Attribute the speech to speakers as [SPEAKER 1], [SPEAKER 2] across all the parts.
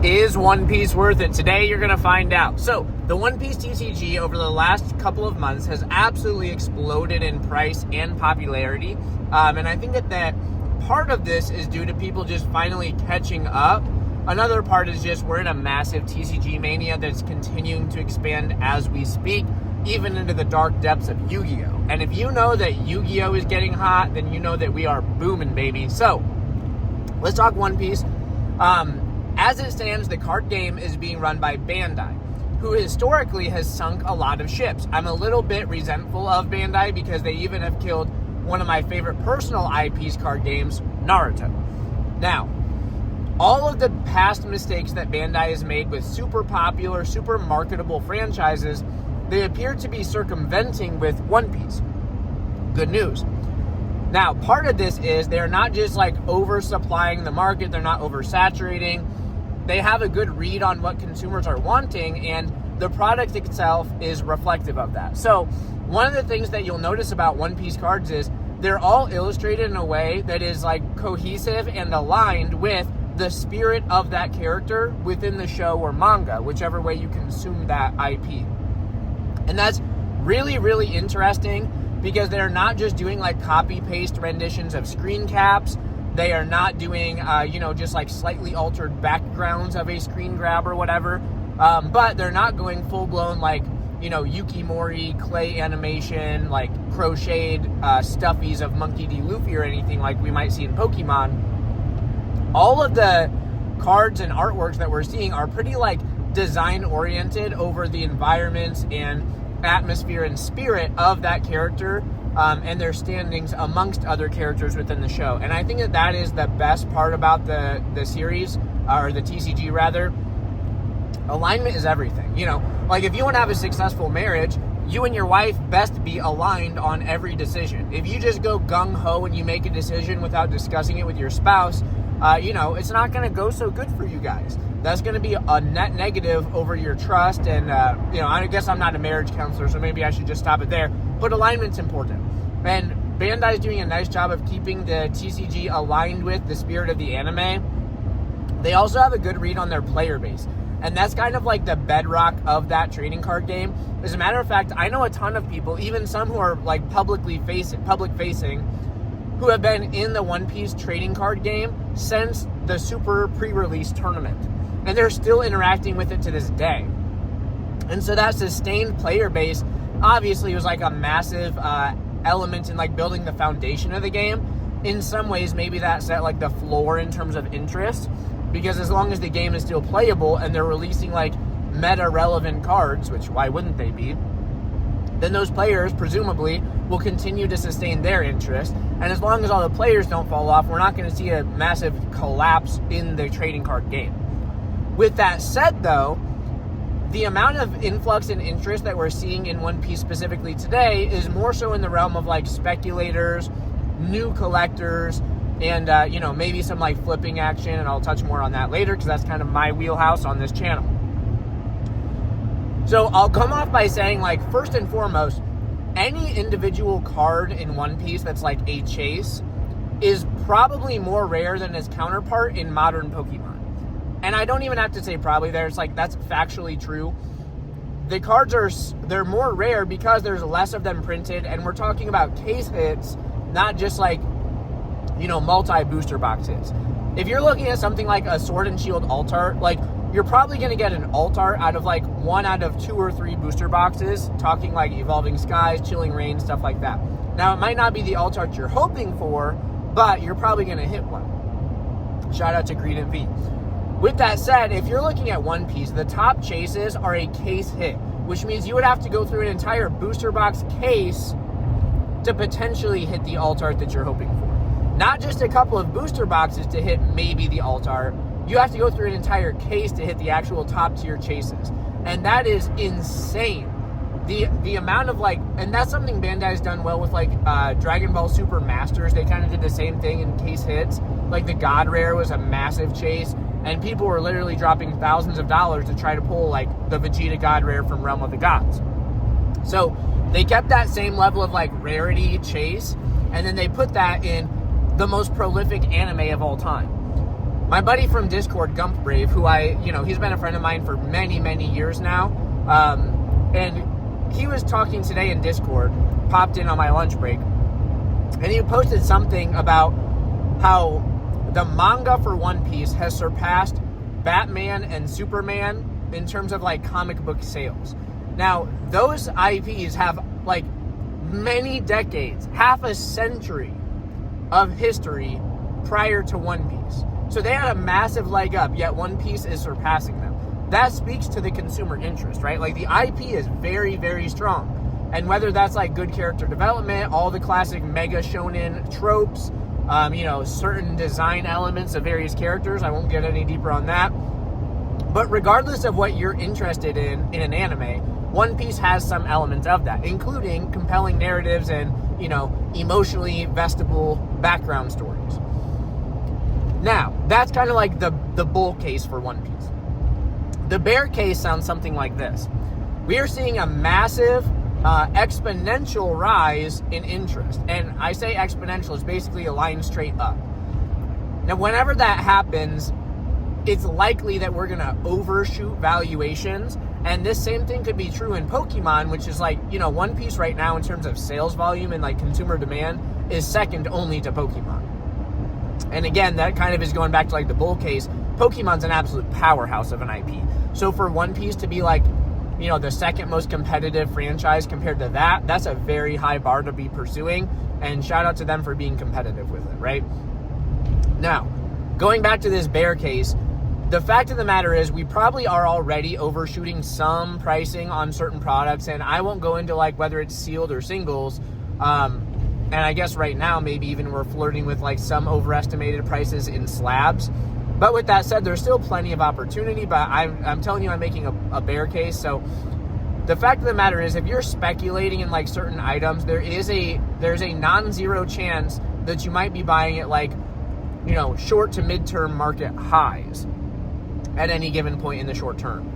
[SPEAKER 1] Is One Piece worth it? Today you're going to find out. So, the One Piece TCG over the last couple of months has absolutely exploded in price and popularity. And I think that part of this is due to people just finally catching up. Another part is just we're in a massive TCG mania that's continuing to expand as we speak, even into the dark depths of Yu-Gi-Oh! And if you know that Yu-Gi-Oh! Is getting hot, then you know that we are booming, baby. So, let's talk One Piece. As it stands, the card game is being run by Bandai, who historically has sunk a lot of ships. I'm a little bit resentful of Bandai because they even have killed one of my favorite personal IPs card games, Naruto. Now, all of the past mistakes that Bandai has made with super popular, super marketable franchises, they appear to be circumventing with One Piece. Good news. Now, part of this is they're not just like oversupplying the market, they're not oversaturating. They have a good read on what consumers are wanting, and the product itself is reflective of that. So, one of the things that you'll notice about One Piece cards is they're all illustrated in a way that is like cohesive and aligned with the spirit of that character within the show or manga, whichever way you consume that IP. And that's really, really interesting because they're not just doing like copy-paste renditions of screen caps. They are not doing, just like slightly altered backgrounds of a screen grab or whatever. But they're not going full-blown like, Yukimori clay animation, like crocheted stuffies of Monkey D. Luffy or anything like we might see in Pokemon. All of the cards and artworks that we're seeing are pretty like design-oriented over the environments and atmosphere and spirit of that character. And their standings amongst other characters within the show. And I think that is the best part about the series, or the TCG rather. Alignment is everything. Like if you want to have a successful marriage, you and your wife best be aligned on every decision. If you just go gung-ho and you make a decision without discussing it with your spouse, it's not going to go so good for you guys. That's going to be a net negative over your trust. And, I guess I'm not a marriage counselor, so maybe I should just stop it there. But alignment's important. And Bandai's doing a nice job of keeping the TCG aligned with the spirit of the anime. They also have a good read on their player base. And that's kind of like the bedrock of that trading card game. As a matter of fact, I know a ton of people, even some who are like public facing, who have been in the One Piece trading card game since the Super pre-release tournament. And they're still interacting with it to this day. And so that sustained player base obviously was like a massive element in like building the foundation of the game. In some ways, maybe that set like the floor in terms of interest, because as long as the game is still playable and they're releasing like meta-relevant cards, which why wouldn't they be, then those players presumably will continue to sustain their interest. And as long as all the players don't fall off, we're not going to see a massive collapse in the trading card game. With that said, though, the amount of influx and interest that we're seeing in One Piece specifically today is more so in the realm of like speculators, new collectors, and maybe some like flipping action, and I'll touch more on that later because that's kind of my wheelhouse on this channel. So I'll come off by saying, like, first and foremost, any individual card in One Piece that's like a chase is probably more rare than its counterpart in modern Pokemon. And I don't even have to say probably there. It's like, that's factually true. The cards they're more rare because there's less of them printed, and we're talking about case hits, not just like, multi-booster boxes. If you're looking at something like a Sword and Shield alt art, like, you're probably going to get an alt art out of like 1 out of 2 or 3 booster boxes, talking like Evolving Skies, Chilling Reign, stuff like that. Now, it might not be the alt art you're hoping for, but you're probably going to hit one. Shout out to Greed and V. With that said, if you're looking at One Piece, the top chases are a case hit, which means you would have to go through an entire booster box case to potentially hit the alt art that you're hoping for. Not just a couple of booster boxes to hit maybe the alt art. You have to go through an entire case to hit the actual top tier chases. And that is insane. The amount of like, and that's something Bandai's done well with like Dragon Ball Super Masters. They kind of did the same thing in case hits. Like the God Rare was a massive chase, and people were literally dropping thousands of dollars to try to pull like the Vegeta God Rare from Realm of the Gods. So they kept that same level of like rarity chase, and then they put that in the most prolific anime of all time. my buddy from Discord, Gump Brave, who he's been a friend of mine for many, many years now. And he was talking today in Discord, popped in on my lunch break, and he posted something about how the manga for One Piece has surpassed Batman and Superman in terms of like comic book sales. Now, those IPs have like many decades, half a century of history prior to One Piece. So they had a massive leg up, yet One Piece is surpassing them. That speaks to the consumer interest, right? Like the IP is very, very strong. And whether that's like good character development, all the classic mega shonen tropes, certain design elements of various characters, I won't get any deeper on that. But regardless of what you're interested in an anime, One Piece has some elements of that, including compelling narratives and, emotionally vestible background stories. Now, that's kind of like the bull case for One Piece. The bear case sounds something like this. We are seeing a massive exponential rise in interest. And I say exponential, it's basically a line straight up. Now, whenever that happens, it's likely that we're going to overshoot valuations. And this same thing could be true in Pokemon, which is like, One Piece right now in terms of sales volume and like consumer demand is second only to Pokemon. And again, that kind of is going back to like the bull case. Pokemon's an absolute powerhouse of an IP. So for One Piece to be like, the second most competitive franchise compared to that, that's a very high bar to be pursuing. And shout out to them for being competitive with it, right? Now, going back to this bear case, the fact of the matter is we probably are already overshooting some pricing on certain products. And I won't go into like whether it's sealed or singles. And I guess right now, maybe even we're flirting with like some overestimated prices in slabs. But with that said, there's still plenty of opportunity, but I'm telling you, I'm making a bear case. So the fact of the matter is, if you're speculating in like certain items, there's a non-zero chance that you might be buying at like, short to mid-term market highs at any given point in the short term.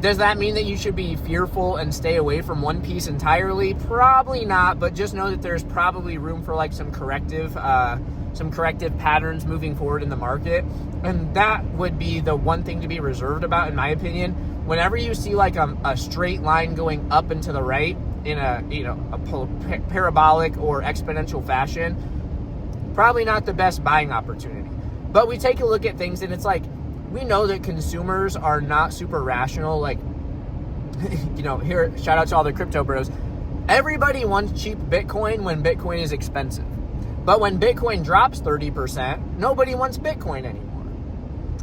[SPEAKER 1] Does that mean that you should be fearful and stay away from One Piece entirely? Probably not, but just know that there's probably room for like some corrective patterns moving forward in the market. And that would be the one thing to be reserved about, in my opinion. Whenever you see like a straight line going up and to the right in a parabolic or exponential fashion, probably not the best buying opportunity. But we take a look at things and it's like, we know that consumers are not super rational. Like, here, shout out to all the crypto bros. Everybody wants cheap Bitcoin when Bitcoin is expensive. But when Bitcoin drops 30%, nobody wants Bitcoin anymore.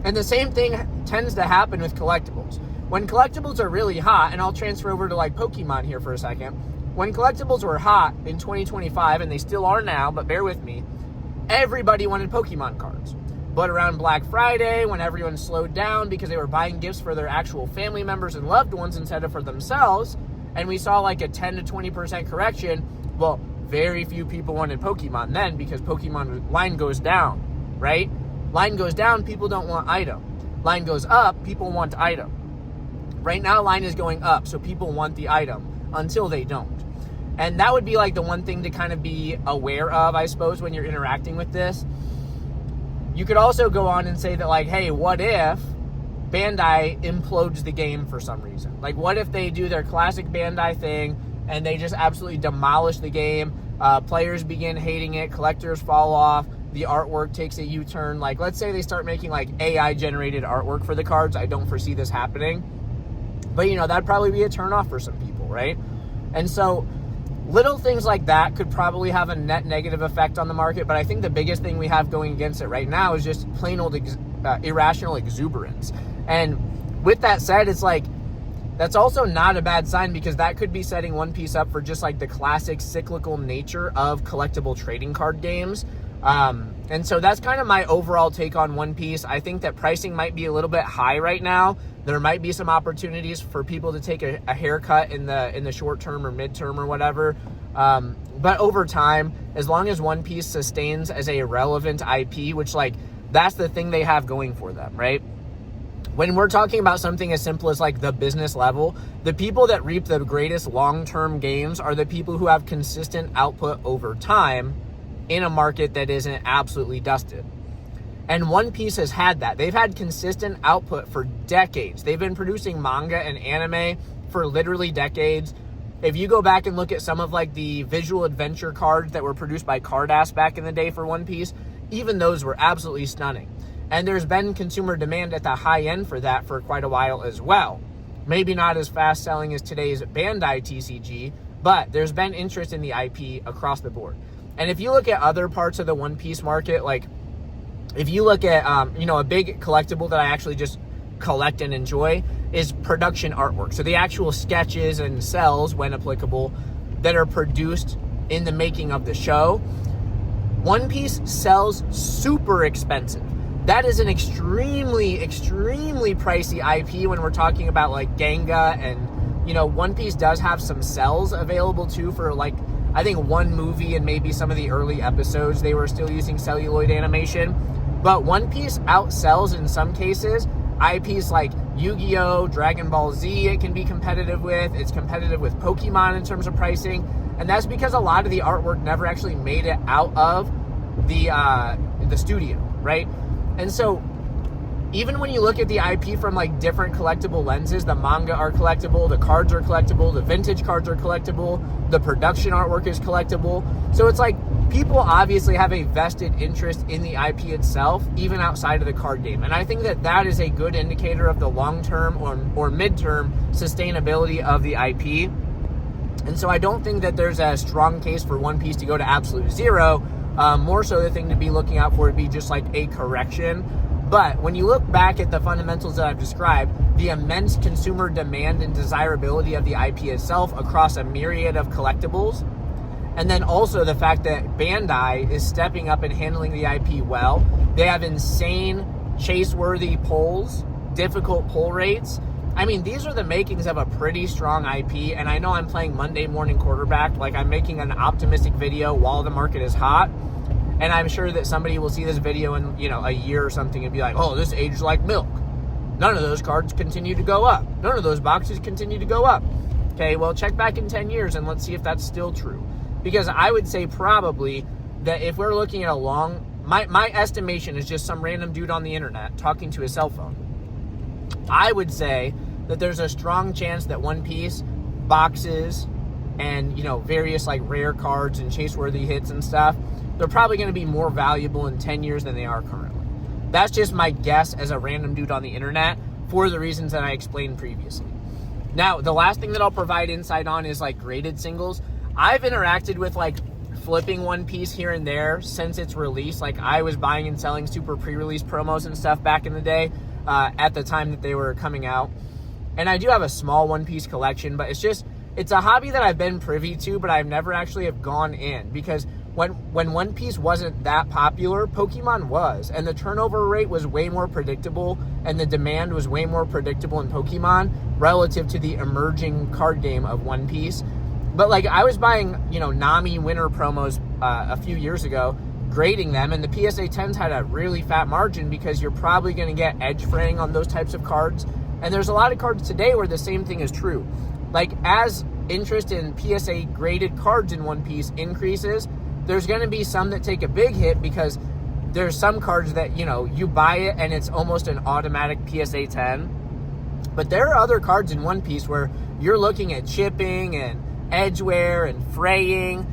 [SPEAKER 1] And the same thing tends to happen with collectibles. When collectibles are really hot, and I'll transfer over to like Pokemon here for a second. When collectibles were hot in 2025, and they still are now, but bear with me, everybody wanted Pokemon cards. But around Black Friday, when everyone slowed down because they were buying gifts for their actual family members and loved ones instead of for themselves, and we saw like a 10 to 20% correction, well, very few people wanted Pokemon then because Pokemon line goes down, right? Line goes down, people don't want item. Line goes up, people want item. Right now, line is going up, so people want the item until they don't. And that would be like the one thing to kind of be aware of, I suppose, when you're interacting with this. You could also go on and say that like, hey, what if Bandai implodes the game for some reason? Like, what if they do their classic Bandai thing and they just absolutely demolish the game? Players begin hating it, collectors fall off, the artwork takes a U-turn. Like, let's say they start making like AI-generated artwork for the cards. I don't foresee this happening. But, that'd probably be a turnoff for some people, right? And so little things like that could probably have a net negative effect on the market, but I think the biggest thing we have going against it right now is just plain old irrational exuberance. And with that said, it's like, that's also not a bad sign because that could be setting One Piece up for just like the classic cyclical nature of collectible trading card games. And so that's kind of my overall take on One Piece. I think that pricing might be a little bit high right now. There might be some opportunities for people to take a haircut in the short term or midterm or whatever. But over time, as long as One Piece sustains as a relevant IP, which like that's the thing they have going for them, right? When we're talking about something as simple as like the business level, the people that reap the greatest long-term gains are the people who have consistent output over time in a market that isn't absolutely dusted. And One Piece has had that. They've had consistent output for decades. They've been producing manga and anime for literally decades. If you go back and look at some of like the visual adventure cards that were produced by Cardass back in the day for One Piece, even those were absolutely stunning. And there's been consumer demand at the high end for that for quite a while as well. Maybe not as fast selling as today's Bandai TCG, but there's been interest in the IP across the board. And if you look at other parts of the One Piece market, like if you look at, a big collectible that I actually just collect and enjoy is production artwork. So the actual sketches and cells, when applicable, that are produced in the making of the show. One Piece sells super expensive. That is an extremely, extremely pricey IP when we're talking about like Ganga, and One Piece does have some cells available too for like, I think one movie and maybe some of the early episodes they were still using celluloid animation. But One Piece outsells in some cases IPs like Yu-Gi-Oh!, Dragon Ball Z it can be competitive with. It's competitive with Pokemon in terms of pricing. And that's because a lot of the artwork never actually made it out of the studio, right? And so even when you look at the IP from like different collectible lenses, the manga are collectible, the cards are collectible, the vintage cards are collectible, the production artwork is collectible. So it's like people obviously have a vested interest in the IP itself, even outside of the card game. And I think that that is a good indicator of the long-term or mid-term sustainability of the IP. And so I don't think that there's a strong case for One Piece to go to absolute zero. More so the thing to be looking out for would be just like a correction. But when you look back at the fundamentals that I've described, the immense consumer demand and desirability of the IP itself across a myriad of collectibles, and then also the fact that Bandai is stepping up and handling the IP well. They have insane chase-worthy pulls, difficult pull rates. I mean, these are the makings of a pretty strong IP, and I know I'm playing Monday morning quarterback, like I'm making an optimistic video while the market is hot. And I'm sure that somebody will see this video in, a year or something and be like, oh, this aged like milk. None of those cards continue to go up. None of those boxes continue to go up. Okay, well, check back in 10 years and let's see if that's still true. Because I would say probably that if we're looking at my estimation is just some random dude on the internet talking to his cell phone. I would say that there's a strong chance that One Piece boxes and, various like rare cards and chase-worthy hits and stuff, they're probably going to be more valuable in 10 years than they are currently. That's just my guess as a random dude on the internet for the reasons that I explained previously. Now, the last thing that I'll provide insight on is like graded singles. I've interacted with like flipping One Piece here and there since its release. Like I was buying and selling super pre-release promos and stuff back in the day at the time that they were coming out. And I do have a small One Piece collection, but it's a hobby that I've been privy to, but I've never actually have gone in because when One Piece wasn't that popular, Pokemon was, and the turnover rate was way more predictable, and the demand was way more predictable in Pokemon relative to the emerging card game of One Piece. But like I was buying, Nami winter promos a few years ago, grading them, and the PSA 10s had a really fat margin because you're probably going to get edge fraying on those types of cards. And there's a lot of cards today where the same thing is true. Like as interest in PSA graded cards in One Piece increases, there's going to be some that take a big hit because there's some cards that, you buy it and it's almost an automatic PSA 10. But there are other cards in One Piece where you're looking at chipping and edge wear and fraying,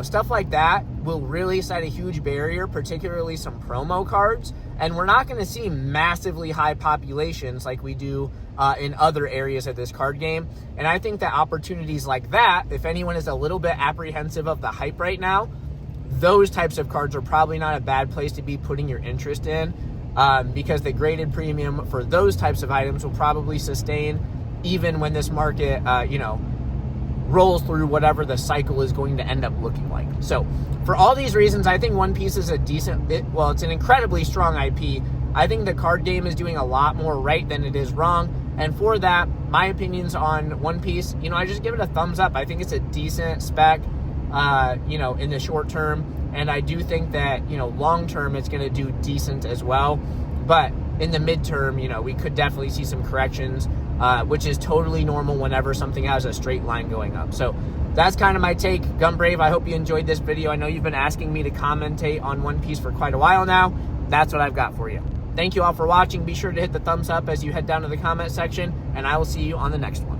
[SPEAKER 1] stuff like that will really set a huge barrier, particularly some promo cards. And we're not going to see massively high populations like we do in other areas of this card game. And I think that opportunities like that, if anyone is a little bit apprehensive of the hype right now, those types of cards are probably not a bad place to be putting your interest in because the graded premium for those types of items will probably sustain even when this market, rolls through whatever the cycle is going to end up looking like. So for all these reasons, I think One Piece is it's an incredibly strong IP. I think the card game is doing a lot more right than it is wrong. And for that, my opinions on One Piece, I just give it a thumbs up. I think it's a decent spec, in the short term. And I do think that, long term, it's going to do decent as well. But in the midterm, we could definitely see some corrections, which is totally normal whenever something has a straight line going up. So that's kind of my take. Gunbrave, I hope you enjoyed this video. I know you've been asking me to commentate on One Piece for quite a while now. that's what I've got for you. Thank you all for watching. Be sure to hit the thumbs up as you head down to the comment section, and I will see you on the next one.